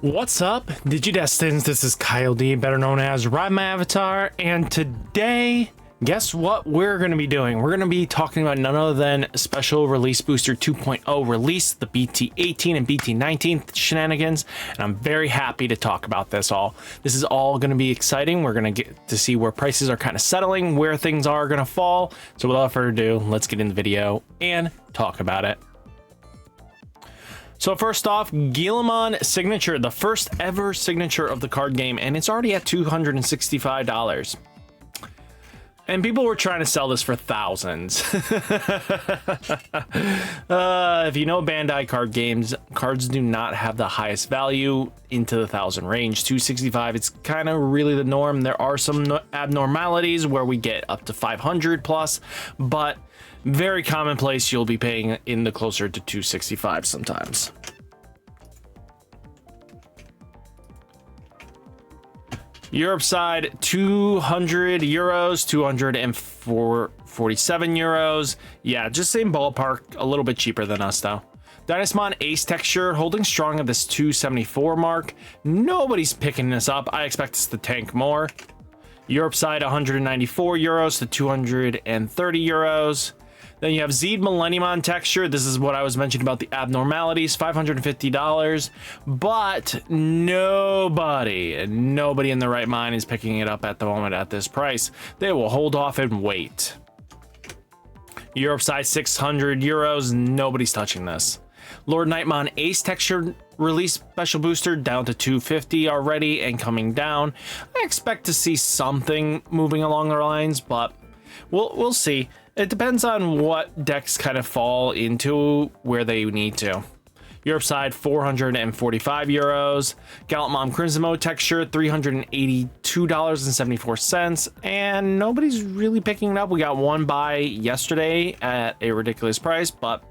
What's up, Digidestins? This is Kyle D, better known as RideMyAvatar, and today, guess what we're going to be doing? We're going to be talking about none other than Special Release Booster 2.0 release, the BT18 and BT19 shenanigans, and I'm very happy to talk about this all. This is all going to be exciting. We're going to get to see where prices are kind of settling, where things are going to fall. So without further ado, let's get in the video and talk about it. So first off, Digimon Signature, the first ever signature of the card game, and it's already at $265. And people were trying to sell this for thousands. If you know Bandai card games, cards do not have the highest value into the 1,000 range. 265, it's kind of really the norm. There are some abnormalities where we get up to 500 plus, but very commonplace, you'll be paying in the closer to 265 sometimes. Europe side, 200 euros, 247 euros. Yeah, just same ballpark, a little bit cheaper than us though. Digimon Ace texture, holding strong at this 274 mark. Nobody's picking this up. I expect this to tank more. Europe side, 194 euros to 230 euros. Then you have Zed Millenniumon texture. This is what I was mentioning about the abnormalities, $550. But nobody in the right mind is picking it up at the moment at this price. They will hold off and wait. Europe side, 600 euros. Nobody's touching this. Lord Nightmon Ace texture release special booster down to 250 already and coming down. I expect to see something moving along the lines, but we'll see. It depends on what decks kind of fall into where they need to. Europe side, 445 euros. Gallantmon Crimson Mode texture, $382.74. And nobody's really picking it up. We got one buy yesterday at a ridiculous price, but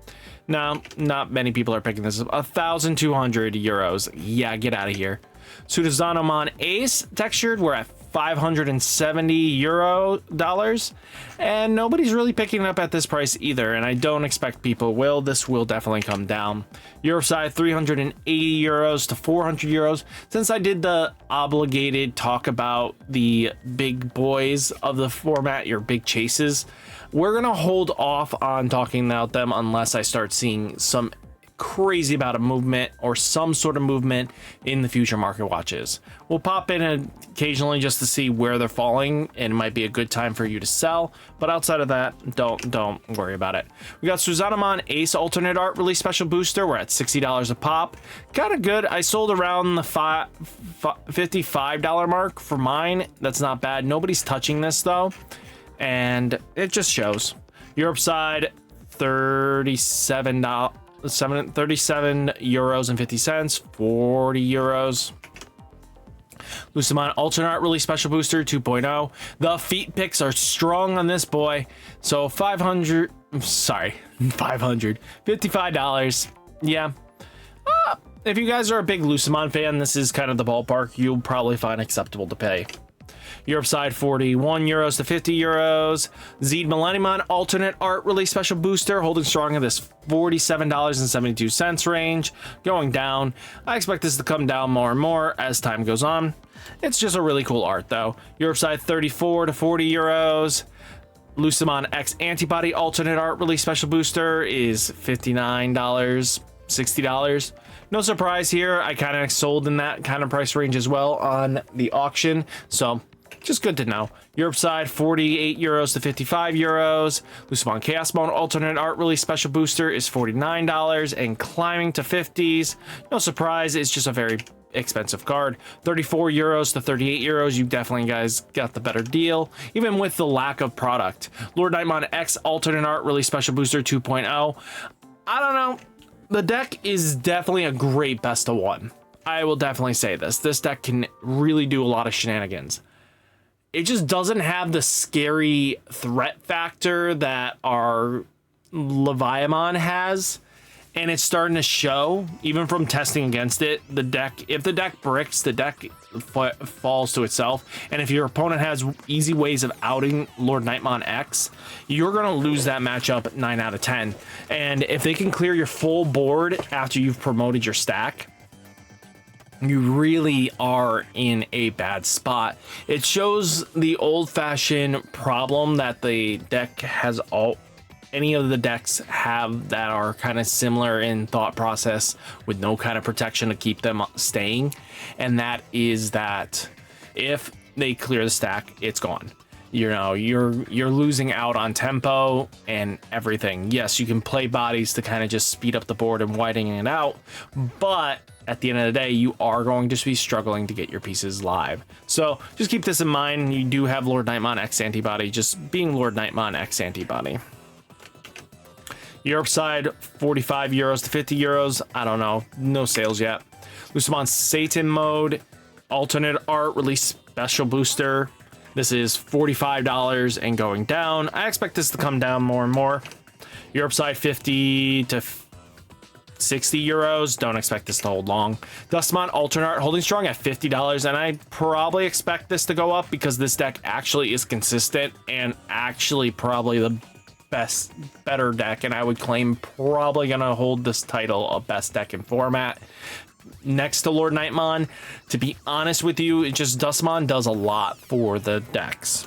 no, not many people are picking this up. 1,200 euros. Yeah, get out of here. Sudazanomon Ace textured, we're at 570 euro dollars, and nobody's really picking it up at this price either, and I don't expect people will. This will definitely come down. Europe side, 380 euros to 400 euros. Since I did the obligated talk about the big boys of the format, your big chases, we're gonna hold off on talking about them unless I start seeing some crazy about a movement or some sort of movement in the future market watches. We'll pop in occasionally just to see where they're falling, and it might be a good time for you to sell, but outside of that, don't worry about it. We got Suzanomon Ace alternate art release special booster. We're at $60 a pop. Kind of good. I sold around the $55 mark for mine. That's not bad. Nobody's touching this though, and it just shows. Europe side, $37 euros and 50 cents, 40 euros. Lucimon alternate art release special booster 2.0. The feet picks are strong on this boy, so $55. Yeah, if you guys are a big Lucimon fan, this is kind of the ballpark you'll probably find acceptable to pay. Europe side, 41 euros to 50 euros. Zed Millenniumon alternate art release special booster, holding strong in this $47.72 range, going down. I expect this to come down more and more as time goes on. It's just a really cool art though. Europe side, 34 to 40 euros. Lucimon X antibody alternate art release special booster is $59, $60. No surprise here. I kind of sold in that kind of price range as well on the auction, so just good to know. Europe side, 48 euros to 55 euros. Lucimon Chaos Mode alternate art release special booster is $49 and climbing to 50s. No surprise, it's just a very expensive card. 34 euros to 38 euros. You definitely guys got the better deal, even with the lack of product. Lord Nightmon X alternate art release special booster 2.0. I don't know. The deck is definitely a great best of one. I will definitely say this. This deck can really do a lot of shenanigans. It just doesn't have the scary threat factor that our Leviathan has, and it's starting to show, even from testing against it. The deck, if the deck bricks, the deck falls to itself, and if your opponent has easy ways of outing Lord Nightmon X, you're gonna lose that matchup 9 out of 10. And if they can clear your full board after you've promoted your stack, you really are in a bad spot. It shows the old-fashioned problem that the deck has any of the decks have that are kind of similar in thought process with no kind of protection to keep them staying, and that is that if they clear the stack, it's gone. You know, you're losing out on tempo and everything. Yes, you can play bodies to kind of just speed up the board and widen it out, but at the end of the day, you are going to be struggling to get your pieces live. So just keep this in mind. You do have Lord Nightmon X antibody, just being Lord Nightmon X antibody. Europe side, 45 euros to 50 euros. I don't know, no sales yet. Lucimon Satan mode, alternate art, release special booster. This is $45 and going down. I expect this to come down more and more. Europe side, 50 to 60 euros. Don't expect this to hold long. Dustmon alternate art holding strong at $50, and I probably expect this to go up because this deck actually is consistent and actually probably the better deck, and I would claim probably gonna hold this title of best deck in format next to Lord Nightmon. To be honest with you, it just Dustmon does a lot for the decks.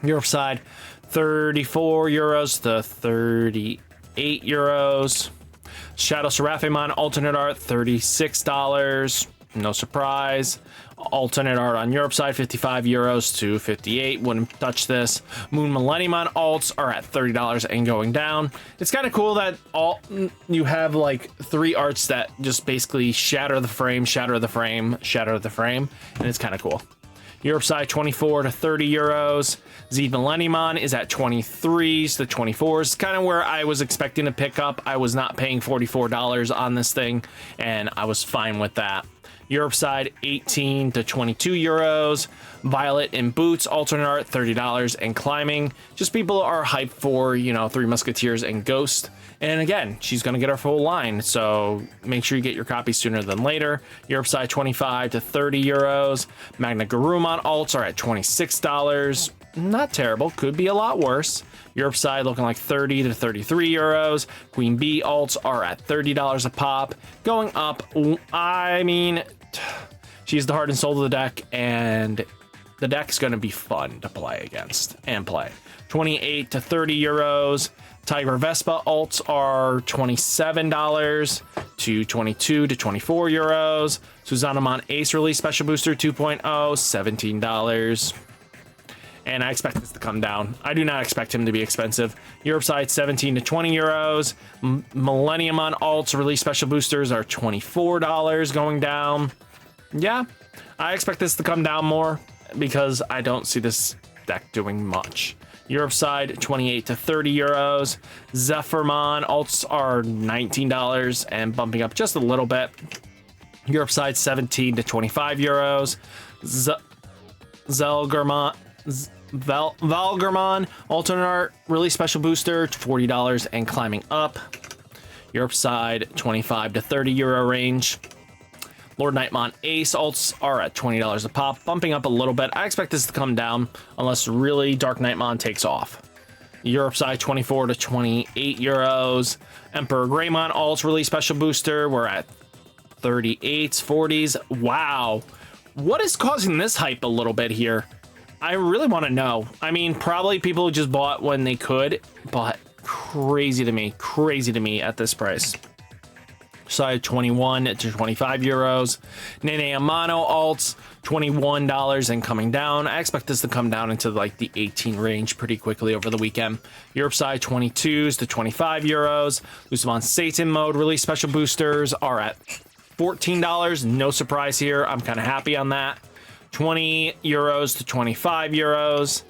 Europe side, 34 euros to 38 euros. Shadow Seraphimon alternate art, $36. No surprise. Alternate art on Europe side, 55 euros to 58. Wouldn't touch this. Moon Millenniumon alts are at $30 and going down. It's kind of cool that you have like 3 arts that just basically shatter the frame, shatter the frame, shatter the frame, and it's kind of cool. Europe side, 24 to 30 euros. Z Millenniumon is at 23s to 24s. Kind of where I was expecting to pick up. I was not paying $44 on this thing, and I was fine with that. Europe side, 18 to 22 euros. Violet in boots, alternate art, $30 and climbing. Just people are hyped for, you know, Three Musketeers and Ghost. And again, she's going to get her full line, so make sure you get your copy sooner than later. Europe side, 25 to 30 euros. Magna Garurumon alts are at $26. Not terrible, could be a lot worse. Europe side looking like 30 to 33 euros. Queen Bee alts are at $30 a pop. Going up, I mean, she's the heart and soul of the deck, and the deck's going to be fun to play against and play. 28 to 30 euros. Tiger Vespa alts are $27 to 22 to 24 euros. Susanamon Ace release special booster 2.0, $17. And I expect this to come down. I do not expect him to be expensive. Europe side, 17 to 20 euros. Millenniumon alts release special boosters are $24 going down. Yeah, I expect this to come down more because I don't see this deck doing much. Europe side, 28 to 30 euros. Zephyrmon alts are $19 and bumping up just a little bit. Europe side, 17 to 25 euros. Valgrimon alternate art release special booster, $40 and climbing up. Europe side, 25 to 30 euro range. Lord Nightmon Ace alts are at $20 a pop, bumping up a little bit. I expect this to come down unless really Dark Nightmon takes off. Europe side, 24 to 28 euros. Emperor Greymon alts release special booster. We're at 38s, 40s. Wow. What is causing this hype a little bit here? I really want to know. I mean, probably people who just bought when they could, but crazy to me at this price. Side, 21 to 25 euros. Nene Amano alts, $21 and coming down. I expect this to come down into like the 18 range pretty quickly over the weekend. Europe side, 22s to 25 euros. Lucimon Satan mode release special boosters are at $14. No surprise here. I'm kind of happy on that. 20 euros to 25 euros.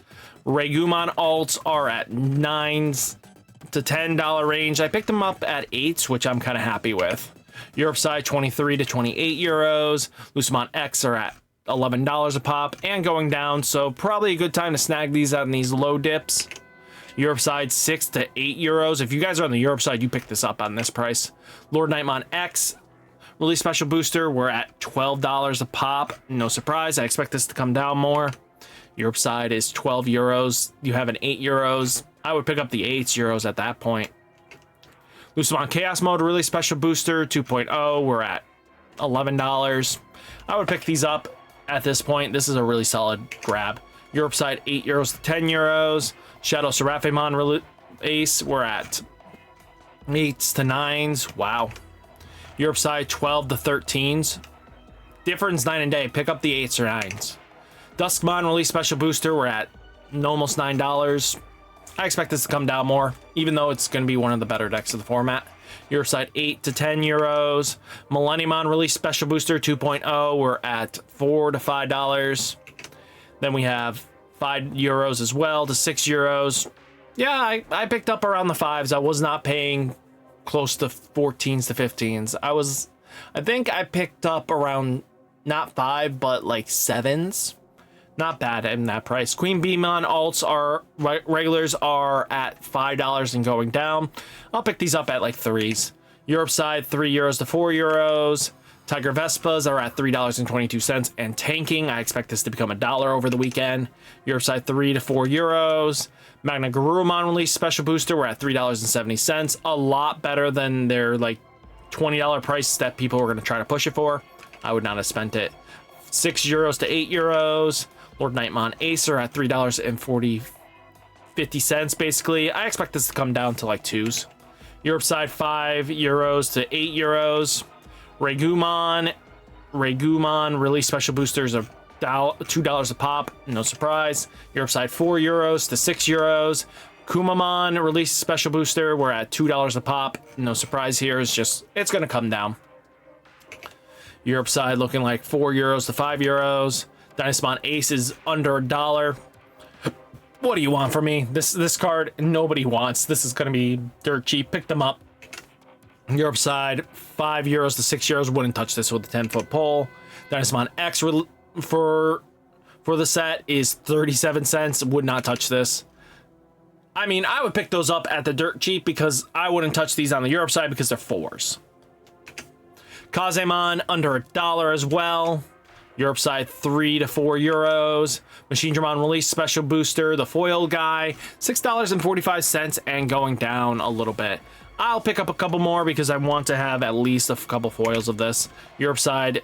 Regumon alts are at 9s to $10 range. I picked them up at 8s, which I'm kind of happy with. Europe side, 23 to 28 euros. Lucimon X are at $11 a pop and going down, so probably a good time to snag these on these low dips. Europe side, 6 to 8 euros. If you guys are on the Europe side, you pick this up on this price. Lord Nightmon X release special booster, we're at $12 a pop. No surprise, I expect this to come down more. Europe side is 12 euros. You have an 8 euros. I would pick up the 8 euros at that point. Lucimon Chaos mode release special booster 2.0, we're at $11. I would pick these up at this point. This is a really solid grab. Europe side, €8 to €10. Shadow Seraphimon Ace, we're at 8s to 9s. Wow. Europe side, 12 to 13s. Difference 9 and day. Pick up the 8s or 9s. Duskmon release special booster, we're at almost $9. I expect this to come down more, even though it's going to be one of the better decks of the format. Europe side, 8 to €10. Millenniumon release special booster 2.0, we're at $4 to $5. Then we have €5 as well to €6. Yeah, I picked up around the 5s. I was not paying close to 14s to 15s. I think I picked up around not 5, but like 7s. Not bad in that price. Queen Beemon alts are regulars are at $5 and going down. I'll pick these up at like 3s. Europe side, €3 to €4. Tiger Vespas are at $3.22 and tanking. I expect this to become $1 over the weekend. Europe side, €3 to €4. Magna Garurumon release special booster, we're at $3.70. A lot better than their like $20 price that people were going to try to push it for. I would not have spent it. €6 to €8. Lord Nightmon Ace are at $3.50 basically. I expect this to come down to like 2s. Europe side, €5 to €8. Regumon release special boosters are $2 a pop, no surprise. Europe side, €4 to €6. Kumamon release special booster, we're at $2 a pop, no surprise here. It's gonna come down. Europe side looking like €4 to €5. Dynasmon Ace is under $1. What do you want from me? This card nobody wants. This is gonna be dirt cheap. Pick them up. Europe side, €5 to €6. Wouldn't touch this with a 10-foot pole. Dynasmon X for the set is 37 cents. Would not touch this. I mean, I would pick those up at the dirt cheap because I wouldn't touch these on the Europe side because they're 4s. Kazemon under $1 as well. Europe side, €3 to €4. Machine Dramon release special booster, the foil guy, $6.45 and going down a little bit. I'll pick up a couple more because I want to have at least a couple foils of this. Europe side,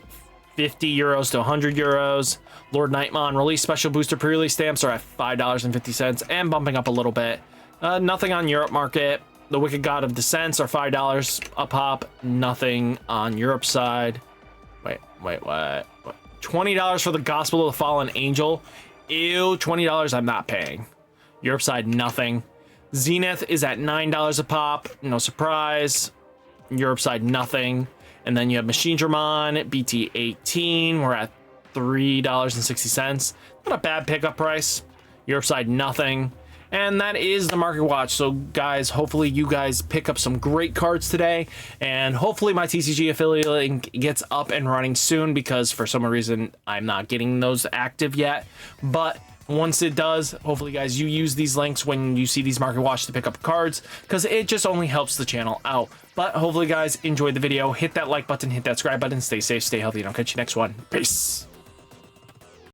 €50 to €100. Lord Nightmon release special booster pre-release stamps are at $5.50 and bumping up a little bit. Nothing on Europe market. The Wicked God of Descents are $5 a pop. Nothing on Europe side. Wait, what? $20 for the Gospel of the Fallen Angel. Ew, $20 I'm not paying. Europe side, nothing. Zenith is at $9 a pop. No surprise. Europe side, nothing. And then you have Machine Dramon, BT18. We're at $3.60. Not a bad pickup price. Europe side, nothing. And that is the market watch. So guys, hopefully you guys pick up some great cards today, and hopefully my TCG affiliate link gets up and running soon, because for some reason I'm not getting those active yet. But once it does, hopefully guys, you use these links when you see these market watch to pick up cards, because it just only helps the channel out. But hopefully guys enjoyed the video. Hit that like button, hit that subscribe button, stay safe, stay healthy, and I'll catch you next one. Peace.